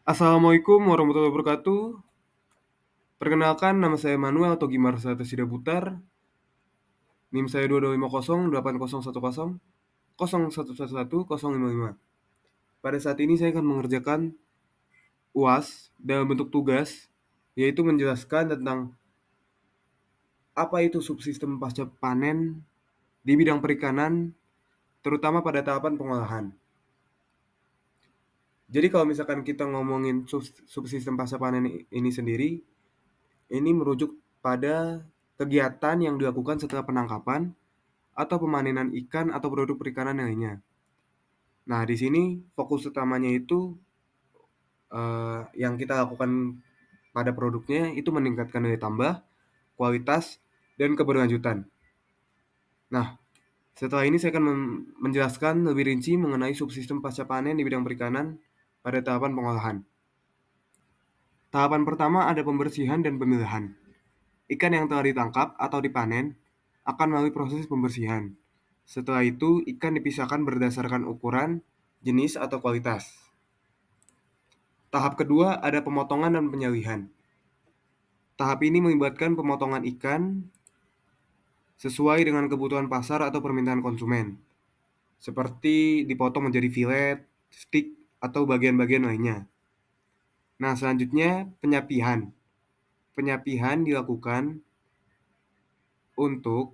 Assalamualaikum warahmatullahi wabarakatuh. Perkenalkan nama saya Manuel atau Gimar Sata Sidaputar. NIM saya 2250 8010 0111 Pada saat ini saya akan mengerjakan UAS dalam bentuk tugas, yaitu menjelaskan tentang apa itu subsistem pasca panen di bidang perikanan, terutama pada tahapan pengolahan. Jadi kalau misalkan kita ngomongin subsistem pasca panen ini sendiri, ini merujuk pada kegiatan yang dilakukan setelah penangkapan atau pemanenan ikan atau produk perikanan lainnya. Nah, di sini fokus utamanya itu yang kita lakukan pada produknya itu meningkatkan nilai tambah, kualitas, dan keberlanjutan. Nah, setelah ini saya akan menjelaskan lebih rinci mengenai subsistem pasca panen di bidang perikanan pada tahapan pengolahan. Tahapan pertama ada pembersihan dan pemilahan. Ikan yang telah ditangkap atau dipanen akan melalui proses pembersihan. Setelah itu, ikan dipisahkan berdasarkan ukuran, jenis, atau kualitas. Tahap kedua ada pemotongan dan penyalihan. Tahap ini melibatkan pemotongan ikan sesuai dengan kebutuhan pasar atau permintaan konsumen, seperti dipotong menjadi filet, steak, atau bagian-bagian lainnya. Nah, selanjutnya penyapihan. Penyapihan dilakukan untuk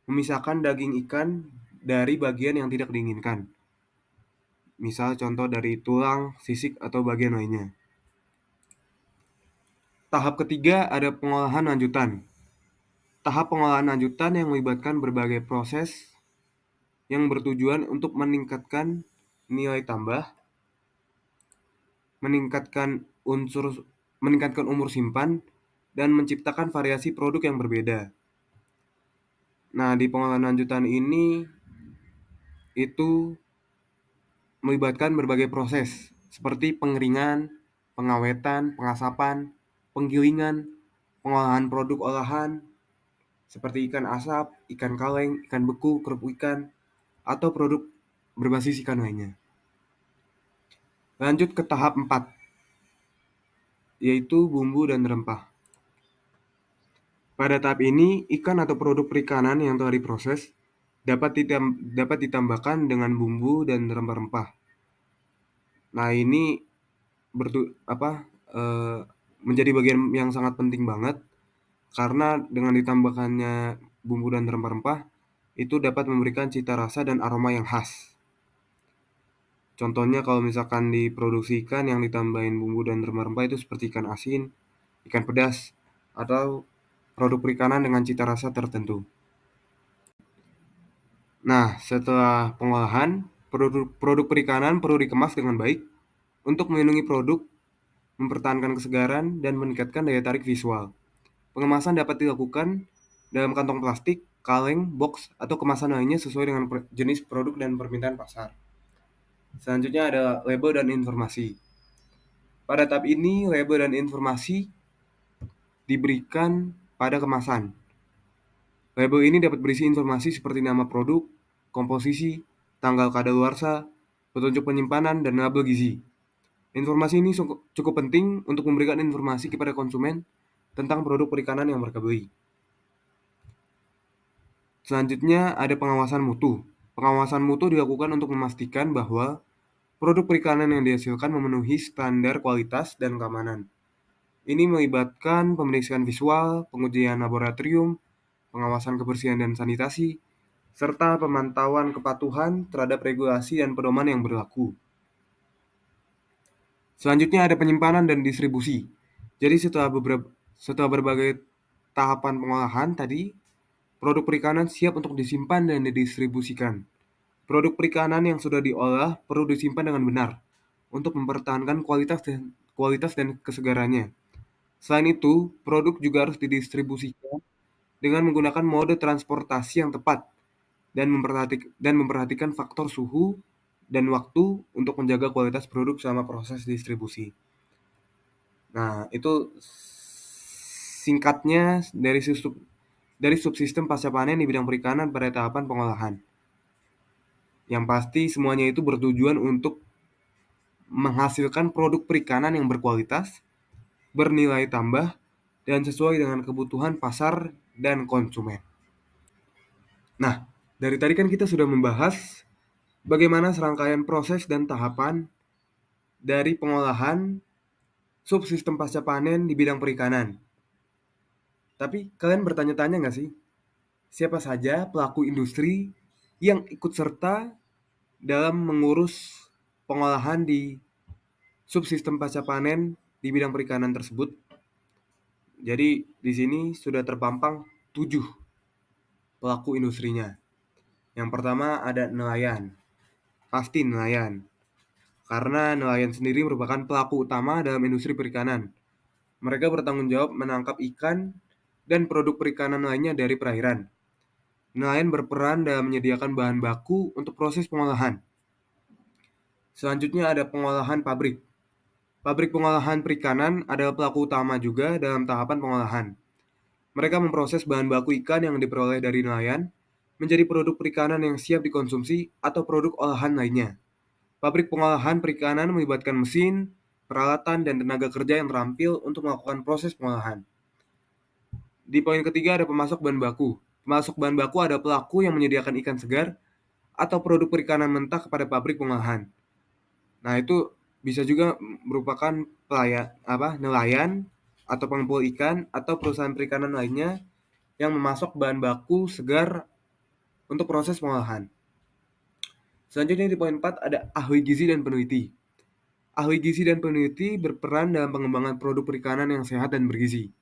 memisahkan daging ikan dari bagian yang tidak diinginkan. Misal contoh dari tulang, sisik, atau bagian lainnya. Tahap ketiga ada pengolahan lanjutan. Tahap pengolahan lanjutan yang melibatkan berbagai proses yang bertujuan untuk meningkatkan nilai tambah, meningkatkan umur simpan, dan menciptakan variasi produk yang berbeda. Nah, di pengolahan lanjutan ini itu melibatkan berbagai proses seperti pengeringan, pengawetan, pengasapan, penggilingan, pengolahan produk olahan seperti ikan asap, ikan kaleng, ikan beku, kerupuk ikan, atau produk berbasis ikan lainnya. Lanjut ke tahap 4, yaitu bumbu dan rempah. Pada tahap ini, ikan atau produk perikanan yang telah diproses dapat ditambahkan dengan bumbu dan rempah-rempah. Nah, ini eee, menjadi bagian yang sangat penting banget, karena dengan ditambahkannya bumbu dan rempah-rempah, itu dapat memberikan cita rasa dan aroma yang khas. Contohnya kalau misalkan diproduksi ikan yang ditambahin bumbu dan rempah-rempah itu seperti ikan asin, ikan pedas, atau produk perikanan dengan cita rasa tertentu. Nah, setelah pengolahan, produk perikanan perlu dikemas dengan baik untuk melindungi produk, mempertahankan kesegaran, dan meningkatkan daya tarik visual. Pengemasan dapat dilakukan dalam kantong plastik, kaleng, box, atau kemasan lainnya sesuai dengan jenis produk dan permintaan pasar. Selanjutnya ada label dan informasi. Pada tahap ini, label dan informasi diberikan pada kemasan. Label ini dapat berisi informasi seperti nama produk, komposisi, tanggal kadaluarsa, petunjuk penyimpanan, dan label gizi. Informasi ini cukup penting untuk memberikan informasi kepada konsumen tentang produk perikanan yang mereka beli. Selanjutnya ada pengawasan mutu. Pengawasan mutu dilakukan untuk memastikan bahwa produk perikanan yang dihasilkan memenuhi standar kualitas dan keamanan. Ini melibatkan pemeriksaan visual, pengujian laboratorium, pengawasan kebersihan dan sanitasi, serta pemantauan kepatuhan terhadap regulasi dan pedoman yang berlaku. Selanjutnya ada penyimpanan dan distribusi. Jadi setelah berbagai tahapan pengolahan tadi, produk perikanan siap untuk disimpan dan didistribusikan. Produk perikanan yang sudah diolah perlu disimpan dengan benar untuk mempertahankan kualitas dan kesegarannya. Selain itu, produk juga harus didistribusikan dengan menggunakan mode transportasi yang tepat dan memperhatikan faktor suhu dan waktu untuk menjaga kualitas produk selama proses distribusi. Nah, itu singkatnya dari subsistem pasca panen di bidang perikanan pada tahapan pengolahan. Yang pasti semuanya itu bertujuan untuk menghasilkan produk perikanan yang berkualitas, bernilai tambah, dan sesuai dengan kebutuhan pasar dan konsumen. Nah, dari tadi kan kita sudah membahas bagaimana serangkaian proses dan tahapan dari pengolahan subsistem pasca panen di bidang perikanan. Tapi kalian bertanya-tanya nggak sih, siapa saja pelaku industri yang ikut serta dalam mengurus pengolahan di subsistem pasca panen di bidang perikanan tersebut? Jadi di sini sudah terpampang 7 pelaku industrinya. Yang pertama ada nelayan. Pasti nelayan. Karena nelayan sendiri merupakan pelaku utama dalam industri perikanan. Mereka bertanggung jawab menangkap ikan dan produk perikanan lainnya dari perairan. Nelayan berperan dalam menyediakan bahan baku untuk proses pengolahan. Selanjutnya ada pengolahan pabrik. Pabrik pengolahan perikanan adalah pelaku utama juga dalam tahapan pengolahan. Mereka memproses bahan baku ikan yang diperoleh dari nelayan menjadi produk perikanan yang siap dikonsumsi atau produk olahan lainnya. Pabrik pengolahan perikanan melibatkan mesin, peralatan, dan tenaga kerja yang terampil untuk melakukan proses pengolahan. Di poin ketiga ada pemasok bahan baku. Pemasok bahan baku ada pelaku yang menyediakan ikan segar atau produk perikanan mentah kepada pabrik pengolahan. Nah, itu bisa juga merupakan nelayan atau pengepul ikan atau perusahaan perikanan lainnya yang memasok bahan baku segar untuk proses pengolahan. Selanjutnya di poin 4 ada ahli gizi dan peneliti. Ahli gizi dan peneliti berperan dalam pengembangan produk perikanan yang sehat dan bergizi.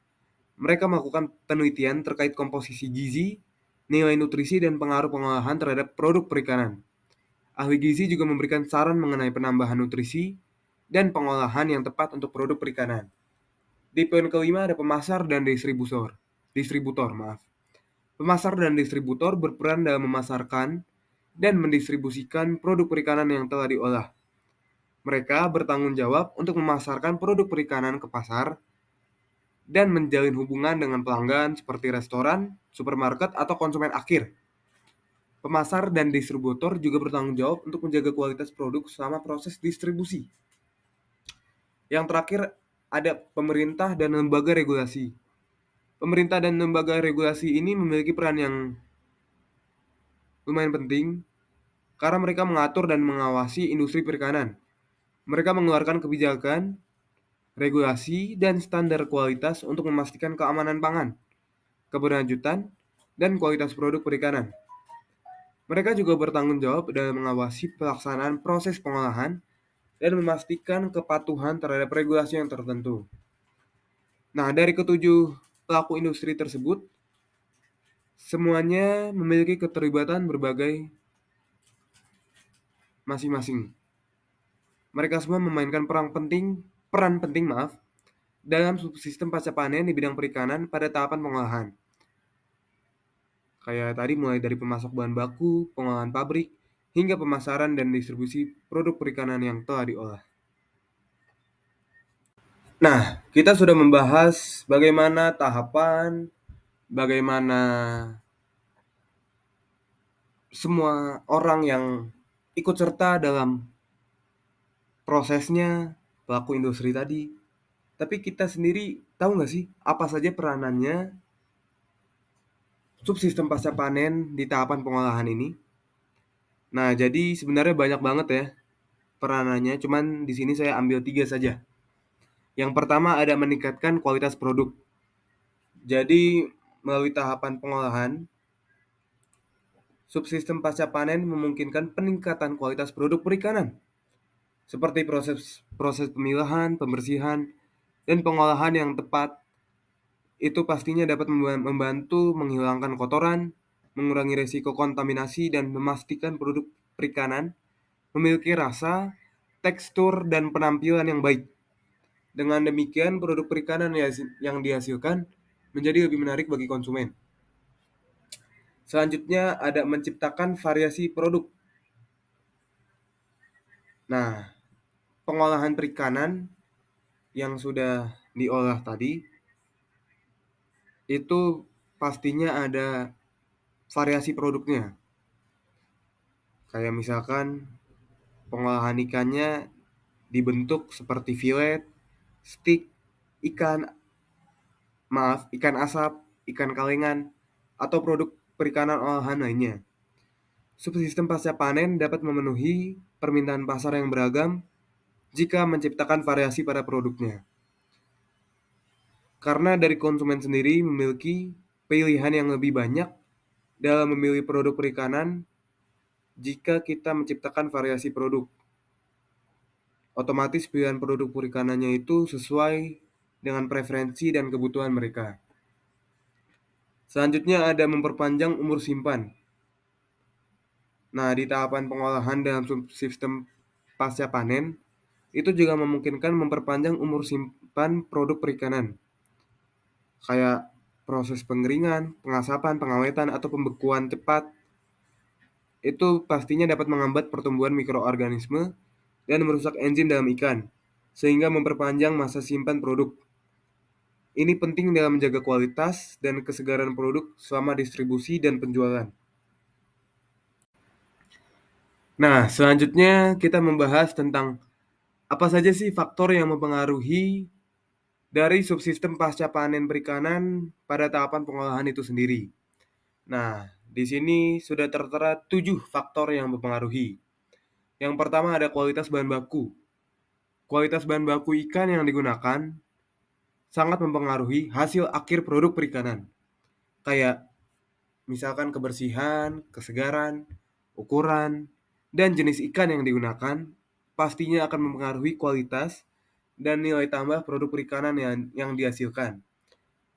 Mereka melakukan penelitian terkait komposisi gizi, nilai nutrisi, dan pengaruh pengolahan terhadap produk perikanan. Ahli gizi juga memberikan saran mengenai penambahan nutrisi dan pengolahan yang tepat untuk produk perikanan. Di poin kelima ada pemasar dan distributor. Pemasar dan distributor berperan dalam memasarkan dan mendistribusikan produk perikanan yang telah diolah. Mereka bertanggung jawab untuk memasarkan produk perikanan ke pasar dan menjalin hubungan dengan pelanggan seperti restoran, supermarket, atau konsumen akhir. Pemasar dan distributor juga bertanggung jawab untuk menjaga kualitas produk selama proses distribusi. Yang terakhir ada pemerintah dan lembaga regulasi. Pemerintah dan lembaga regulasi ini memiliki peran yang lumayan penting karena mereka mengatur dan mengawasi industri perikanan. Mereka mengeluarkan kebijakan, regulasi, dan standar kualitas untuk memastikan keamanan pangan, keberlanjutan, dan kualitas produk perikanan. Mereka juga bertanggung jawab dalam mengawasi pelaksanaan proses pengolahan dan memastikan kepatuhan terhadap regulasi yang tertentu. Nah, dari ketujuh pelaku industri tersebut, semuanya memiliki keterlibatan berbagai masing-masing. Mereka semua memainkan peran penting dalam subsistem pasca panen di bidang perikanan pada tahapan pengolahan. Kayak tadi mulai dari pemasok bahan baku, pengolahan pabrik, hingga pemasaran dan distribusi produk perikanan yang telah diolah. Nah, kita sudah membahas bagaimana tahapan, bagaimana semua orang yang ikut serta dalam prosesnya, pelaku industri tadi. Tapi kita sendiri tahu nggak sih apa saja peranannya subsistem pasca panen di tahapan pengolahan ini? Nah, jadi sebenarnya banyak banget ya peranannya, cuman di sini saya ambil 3 saja. Yang pertama ada meningkatkan kualitas produk. Jadi, melalui tahapan pengolahan, subsistem pasca panen memungkinkan peningkatan kualitas produk perikanan, seperti proses pemilahan, pembersihan, dan pengolahan yang tepat. Itu pastinya dapat membantu menghilangkan kotoran, mengurangi resiko kontaminasi, dan memastikan produk perikanan memiliki rasa, tekstur, dan penampilan yang baik. Dengan demikian, produk perikanan yang dihasilkan menjadi lebih menarik bagi konsumen. Selanjutnya ada menciptakan variasi produk. Nah, pengolahan perikanan yang sudah diolah tadi itu pastinya ada variasi produknya. Kayak misalkan pengolahan ikannya dibentuk seperti filet, stik, ikan ikan asap, ikan kalengan, atau produk perikanan olahan lainnya. Subsistem pasca panen dapat memenuhi permintaan pasar yang beragam jika menciptakan variasi pada produknya. Karena dari konsumen sendiri memiliki pilihan yang lebih banyak dalam memilih produk perikanan jika kita menciptakan variasi produk. Otomatis pilihan produk perikanannya itu sesuai dengan preferensi dan kebutuhan mereka. Selanjutnya ada memperpanjang umur simpan. Nah, di tahapan pengolahan dalam sistem pasca panen, itu juga memungkinkan memperpanjang umur simpan produk perikanan, kayak proses pengeringan, pengasapan, pengawetan, atau pembekuan cepat. Itu pastinya dapat menghambat pertumbuhan mikroorganisme dan merusak enzim dalam ikan, sehingga memperpanjang masa simpan produk. Ini penting dalam menjaga kualitas dan kesegaran produk selama distribusi dan penjualan. Nah, selanjutnya kita membahas tentang apa saja sih faktor yang mempengaruhi dari subsistem pasca panen perikanan pada tahapan pengolahan itu sendiri. Nah, di sini sudah tertera 7 faktor yang mempengaruhi. Yang pertama ada kualitas bahan baku. Kualitas bahan baku ikan yang digunakan sangat mempengaruhi hasil akhir produk perikanan. Kayak misalkan kebersihan, kesegaran, ukuran, dan jenis ikan yang digunakan pastinya akan mempengaruhi kualitas dan nilai tambah produk perikanan yang dihasilkan.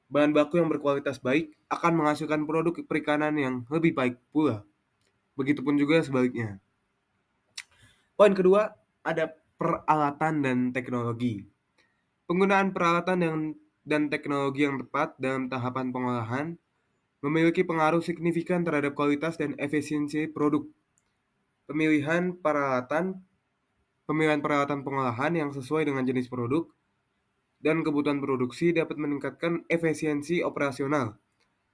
Bahan baku yang berkualitas baik akan menghasilkan produk perikanan yang lebih baik pula. Begitupun juga sebaliknya. Poin kedua, ada peralatan dan teknologi. Penggunaan peralatan dan teknologi yang tepat dalam tahapan pengolahan memiliki pengaruh signifikan terhadap kualitas dan efisiensi produk. Pemilihan peralatan Pemilihan peralatan pengolahan yang sesuai dengan jenis produk dan kebutuhan produksi dapat meningkatkan efisiensi operasional,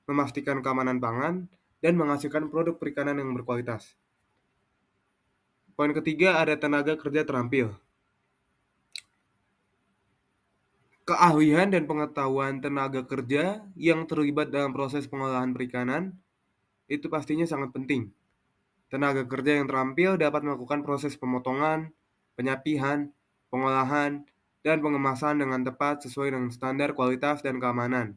memastikan keamanan pangan, dan menghasilkan produk perikanan yang berkualitas. Poin ketiga ada tenaga kerja terampil. Keahlian dan pengetahuan tenaga kerja yang terlibat dalam proses pengolahan perikanan itu pastinya sangat penting. Tenaga kerja yang terampil dapat melakukan proses pemotongan, penyapihan, pengolahan, dan pengemasan dengan tepat sesuai dengan standar kualitas dan keamanan.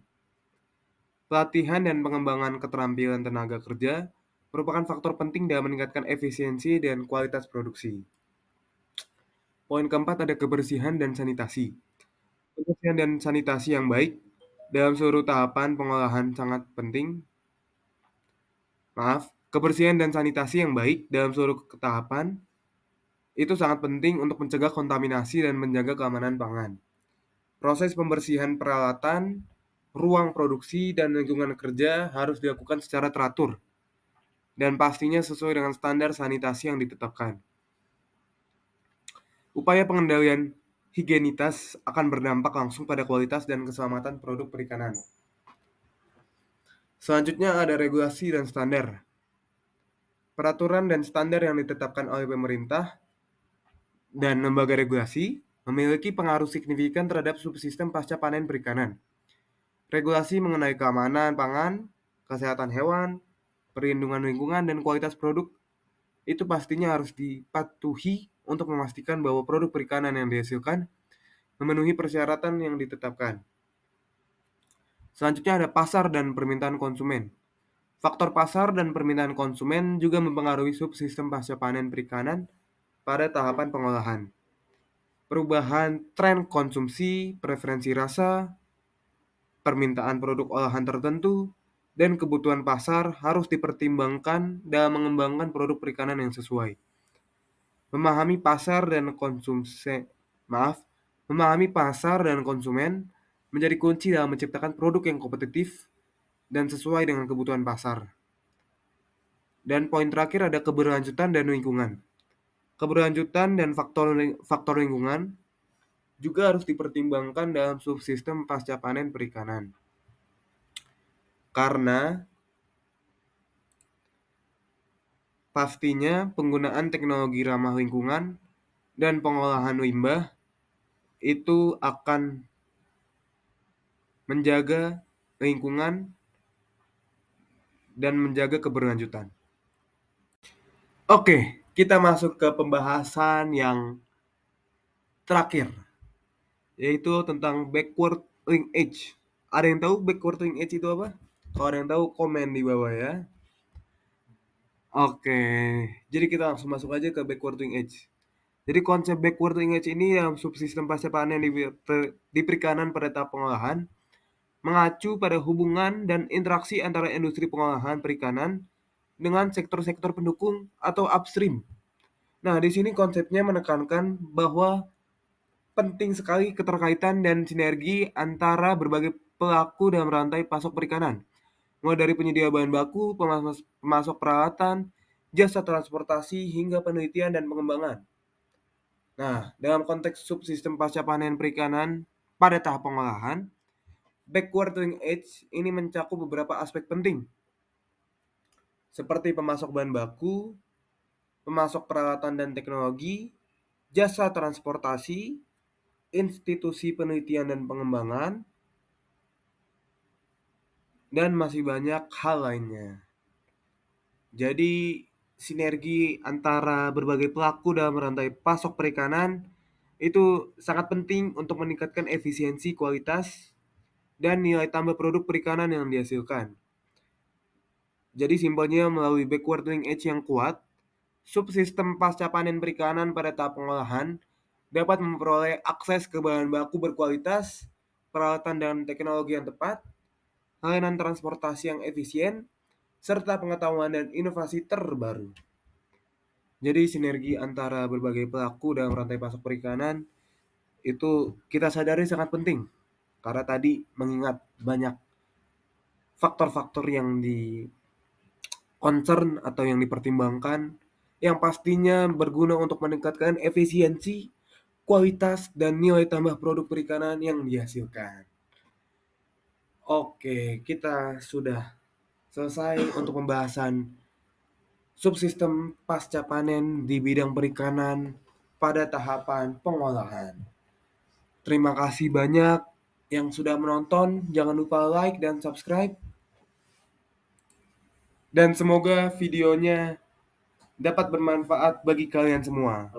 Pelatihan dan pengembangan keterampilan tenaga kerja merupakan faktor penting dalam meningkatkan efisiensi dan kualitas produksi. Poin keempat ada kebersihan dan sanitasi. Kebersihan dan sanitasi yang baik dalam seluruh tahapan pengolahan sangat penting. Kebersihan dan sanitasi yang baik dalam seluruh tahapan itu sangat penting untuk mencegah kontaminasi dan menjaga keamanan pangan. Proses pembersihan peralatan, ruang produksi, dan lingkungan kerja harus dilakukan secara teratur dan pastinya sesuai dengan standar sanitasi yang ditetapkan. Upaya pengendalian higienitas akan berdampak langsung pada kualitas dan keselamatan produk perikanan. Selanjutnya ada regulasi dan standar. Peraturan dan standar yang ditetapkan oleh pemerintah dan lembaga regulasi memiliki pengaruh signifikan terhadap subsistem pasca panen perikanan. Regulasi mengenai keamanan pangan, kesehatan hewan, perlindungan lingkungan, dan kualitas produk itu pastinya harus dipatuhi untuk memastikan bahwa produk perikanan yang dihasilkan memenuhi persyaratan yang ditetapkan. Selanjutnya ada pasar dan permintaan konsumen. Faktor pasar dan permintaan konsumen juga mempengaruhi subsistem pasca panen perikanan pada tahapan pengolahan. Perubahan tren konsumsi, preferensi rasa, permintaan produk olahan tertentu, dan kebutuhan pasar harus dipertimbangkan dalam mengembangkan produk perikanan yang sesuai. Memahami pasar dan memahami pasar dan konsumen menjadi kunci dalam menciptakan produk yang kompetitif dan sesuai dengan kebutuhan pasar. Dan poin terakhir ada keberlanjutan dan lingkungan. Keberlanjutan dan faktor lingkungan juga harus dipertimbangkan dalam subsistem pasca panen perikanan. Karena pastinya penggunaan teknologi ramah lingkungan dan pengolahan limbah itu akan menjaga lingkungan dan menjaga keberlanjutan. Oke, kita masuk ke pembahasan yang terakhir, yaitu tentang backward linkage. Ada yang tahu backward linkage itu apa? Kalau ada yang tahu, komen di bawah ya. Oke, jadi kita langsung masuk aja ke backward linkage. Jadi konsep backward linkage ini dalam subsistem pasca panen di perikanan pada tahap pengolahan mengacu pada hubungan dan interaksi antara industri pengolahan perikanan dengan sektor-sektor pendukung atau upstream. Nah, di sini konsepnya menekankan bahwa penting sekali keterkaitan dan sinergi antara berbagai pelaku dalam rantai pasok perikanan, mulai dari penyedia bahan baku, pemasok peralatan, jasa transportasi, hingga penelitian dan pengembangan. Nah, dalam konteks subsistem pasca panen perikanan pada tahap pengolahan, backward linkage ini mencakup beberapa aspek penting, seperti pemasok bahan baku, pemasok peralatan dan teknologi, jasa transportasi, institusi penelitian dan pengembangan, dan masih banyak hal lainnya. Jadi, sinergi antara berbagai pelaku dalam rantai pasok perikanan itu sangat penting untuk meningkatkan efisiensi, kualitas, dan nilai tambah produk perikanan yang dihasilkan. Jadi simpelnya melalui backward linkage yang kuat, subsistem pasca panen perikanan pada tahap pengolahan dapat memperoleh akses ke bahan baku berkualitas, peralatan dan teknologi yang tepat, layanan transportasi yang efisien, serta pengetahuan dan inovasi terbaru. Jadi sinergi antara berbagai pelaku dalam rantai pasok perikanan itu kita sadari sangat penting. Karena tadi mengingat banyak faktor-faktor yang di concern atau yang dipertimbangkan yang pastinya berguna untuk meningkatkan efisiensi, kualitas, dan nilai tambah produk perikanan yang dihasilkan. Oke, kita sudah selesai untuk pembahasan subsistem pasca panen di bidang perikanan pada tahapan pengolahan. Terima kasih banyak yang sudah menonton. Jangan lupa like dan subscribe. Dan semoga videonya dapat bermanfaat bagi kalian semua.